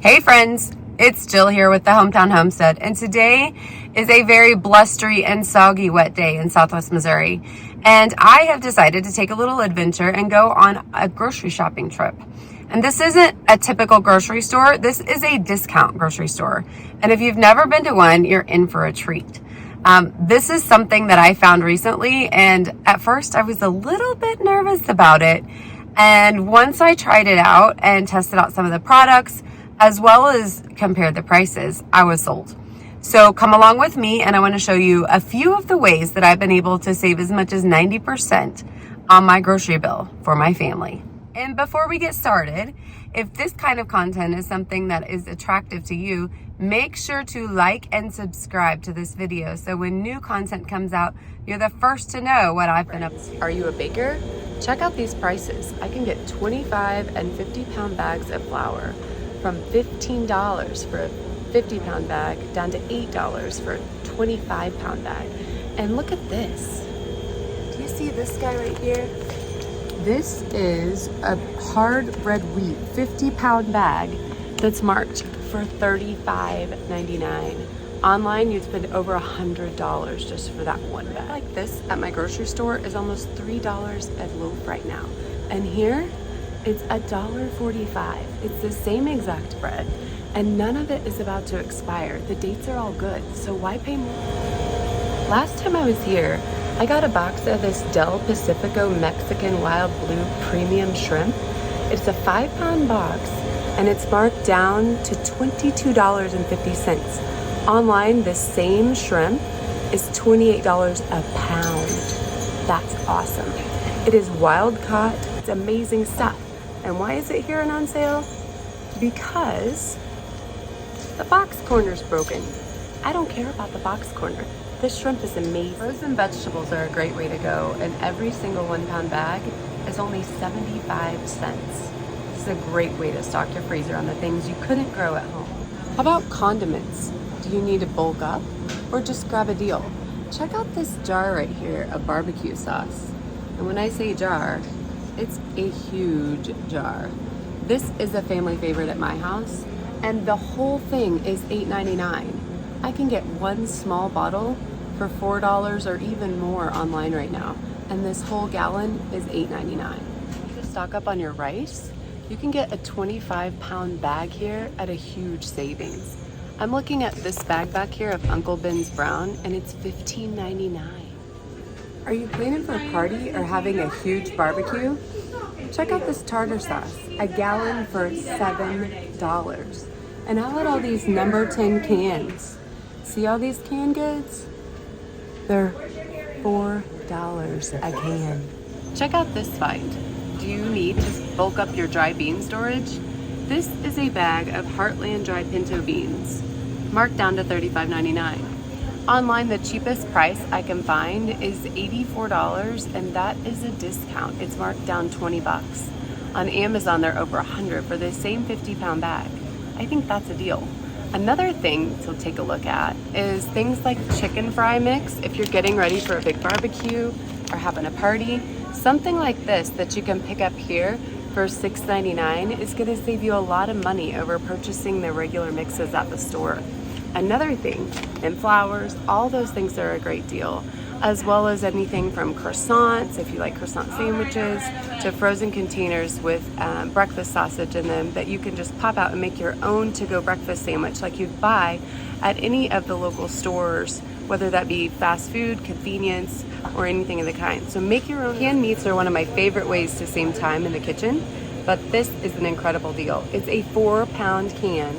Hey friends, it's Jill here with the Hometown Homestead, and today is a very blustery and soggy wet day in Southwest Missouri, and I have decided to take a little adventure and go on a grocery shopping trip. And this isn't a typical grocery store, this is a discount grocery store, and if you've never been to one, you're in for a treat. This is something that I found recently, and at first I was a little bit nervous about it, and once I tried it out and tested out some of the products, as well as compared the prices, I was sold. So come along with me and I want to show you a few of the ways that I've been able to save as much as 90% on my grocery bill for my family. And before we get started, if this kind of content is something that is attractive to you, make sure to like and subscribe to this video so when new content comes out, you're the first to know what I've been up to. Are you a baker? Check out these prices. I can get 25 and 50-pound bags of flour from $15 for a 50-pound bag down to $8 for a 25-pound bag. And look at this. Do you see this guy right here? This is a hard red wheat 50-pound bag that's marked for $35.99. Online, you'd spend over $100 just for that one bag. Like this at my grocery store is almost $3 a loaf right now. And here, it's $1.45. It's the same exact bread, and none of it is about to expire. The dates are all good, so why pay more? Last time I was here, I got a box of this Del Pacifico Mexican Wild Blue Premium Shrimp. It's a 5-pound box, and it's marked down to $22.50. Online, the same shrimp is $28 a pound. That's awesome. It is wild caught. It's amazing stuff. And why is it here and on sale? Because the box corner's broken. I don't care about the box corner. This shrimp is amazing. Frozen vegetables are a great way to go, and every single 1-pound bag is only 75 cents. This is a great way to stock your freezer on the things you couldn't grow at home. How about condiments? Do you need to bulk up or just grab a deal? Check out this jar right here of barbecue sauce. And when I say jar, it's a huge jar. This is a family favorite at my house, and the whole thing is $8.99. I can get one small bottle for $4 or even more online right now, and this whole gallon is $8.99. To stock up on your rice, you can get a 25-pound bag here at a huge savings. I'm looking at this bag back here of Uncle Ben's Brown, and it's $15.99. Are you planning for a party or having a huge barbecue? Check out this tartar sauce, a gallon for $7. And how about all these number 10 cans? See all these canned goods? They're $4 a can. Check out this find. Do you need to bulk up your dry bean storage? This is a bag of Heartland dry pinto beans, marked down to $35.99. Online, the cheapest price I can find is $84, and that is a discount. It's marked down 20 bucks. On Amazon, they're over 100 for the same 50-pound bag. I think that's a deal. Another thing to take a look at is things like chicken fry mix. If you're getting ready for a big barbecue or having a party, something like this that you can pick up here for $6.99 is going to save you a lot of money over purchasing the regular mixes at the store. Another thing, and flours, all those things are a great deal, as well as anything from croissants, if you like croissant sandwiches, to frozen containers with breakfast sausage in them that you can just pop out and make your own to-go breakfast sandwich like you'd buy at any of the local stores, whether that be fast food, convenience, or anything of the kind. So make your own. Canned meats are one of my favorite ways to save time in the kitchen, but this is an incredible deal. It's a 4-pound can,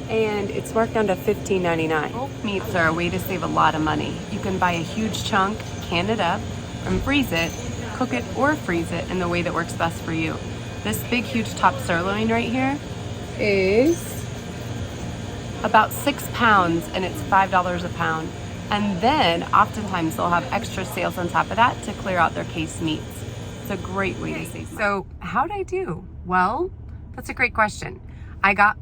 and it's marked down to $15.99. Bulk meats are a way to save a lot of money. You can buy a huge chunk, can it up, and freeze it, cook it or freeze it in the way that works best for you. This big, huge top sirloin right here is about 6 pounds, and it's $5 a pound. And then oftentimes they'll have extra sales on top of that to clear out their case meats. It's a great way to save money. So how'd I do? Well, that's a great question. I got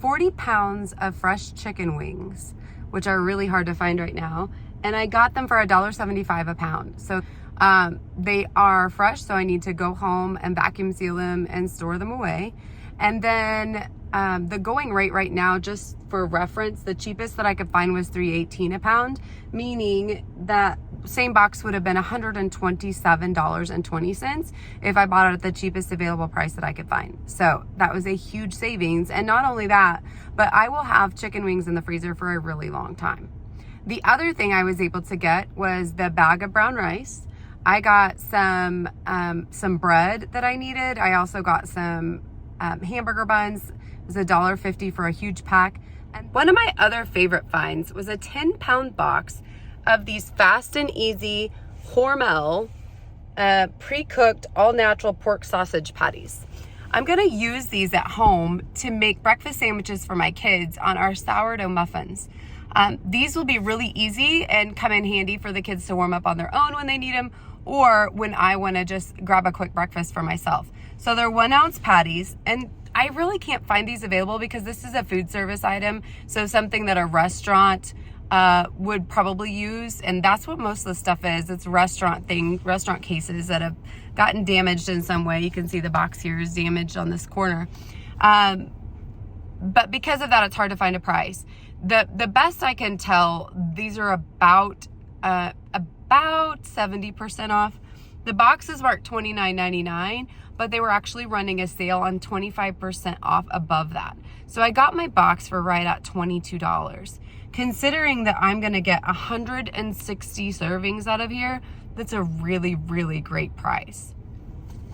40 pounds of fresh chicken wings, which are really hard to find right now. And I got them for $1.75 a pound. So they are fresh, so I need to go home and vacuum seal them and store them away. And then the going rate right now, just for reference, the cheapest that I could find was $3.18 a pound, meaning that same box would have been $127.20 if I bought it at the cheapest available price that I could find. So that was a huge savings. And not only that, but I will have chicken wings in the freezer for a really long time. The other thing I was able to get was the bag of brown rice. I got some bread that I needed. I also got some hamburger buns. It was $1.50 for a huge pack. And one of my other favorite finds was a 10-pound box of these fast and easy Hormel pre-cooked all-natural pork sausage patties. I'm gonna use these at home to make breakfast sandwiches for my kids on our sourdough muffins. These will be really easy and come in handy for the kids to warm up on their own when they need them, or when I wanna just grab a quick breakfast for myself. So they're 1-ounce patties, and I really can't find these available because this is a food service item, so something that a restaurant would probably use, and that's what most of the stuff is. It's restaurant cases that have gotten damaged in some way. You can see the box here is damaged on this corner. But because of that, it's hard to find a price. The best I can tell, these are about 70% off. The box is marked $29.99, but they were actually running a sale on 25% off above that. So I got my box for right at $22. Considering that I'm gonna get 160 servings out of here, that's a really, really great price.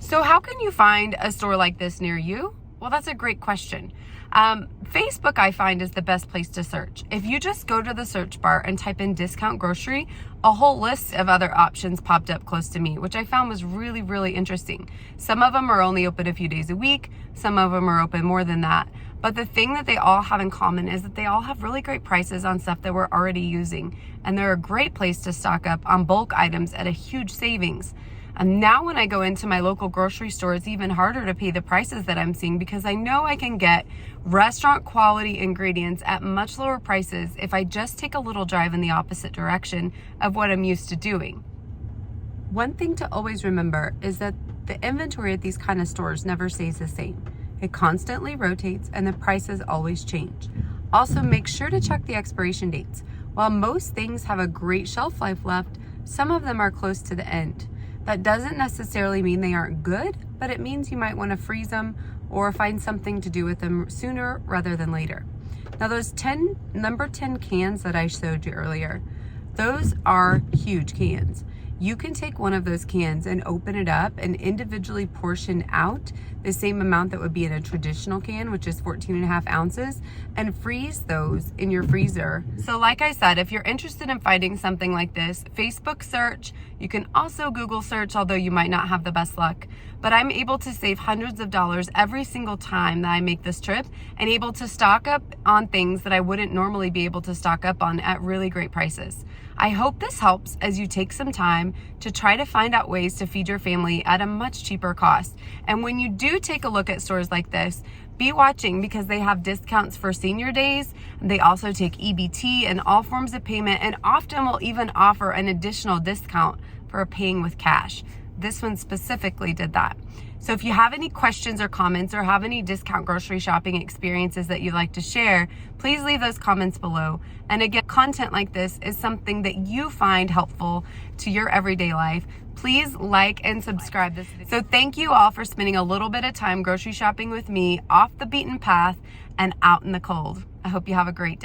So how can you find a store like this near you? Well, that's a great question. Facebook, I find, is the best place to search. If you just go to the search bar and type in discount grocery, a whole list of other options popped up close to me, which I found was really, really interesting. Some of them are only open a few days a week. Some of them are open more than that. But the thing that they all have in common is that they all have really great prices on stuff that we're already using. And they're a great place to stock up on bulk items at a huge savings. And now when I go into my local grocery store, it's even harder to pay the prices that I'm seeing because I know I can get restaurant quality ingredients at much lower prices if I just take a little drive in the opposite direction of what I'm used to doing. One thing to always remember is that the inventory at these kind of stores never stays the same. It constantly rotates and the prices always change. Also, make sure to check the expiration dates. While most things have a great shelf life left, some of them are close to the end. That doesn't necessarily mean they aren't good, but it means you might want to freeze them or find something to do with them sooner rather than later. Now those number 10 cans that I showed you earlier, those are huge cans. You can take one of those cans and open it up and individually portion out the same amount that would be in a traditional can, which is 14.5 ounces, and freeze those in your freezer. So like I said, if you're interested in finding something like this, Facebook search, you can also Google search, although you might not have the best luck. But I'm able to save hundreds of dollars every single time that I make this trip and able to stock up on things that I wouldn't normally be able to stock up on at really great prices. I hope this helps as you take some time to try to find out ways to feed your family at a much cheaper cost. And when you do take a look at stores like this, be watching because they have discounts for senior days. They also take EBT and all forms of payment, and often will even offer an additional discount for paying with cash. This one specifically did that. So if you have any questions or comments or have any discount grocery shopping experiences that you'd like to share, please leave those comments below. And again, content like this is something that you find helpful to your everyday life. Please like and subscribe this video. So thank you all for spending a little bit of time grocery shopping with me off the beaten path and out in the cold. I hope you have a great day.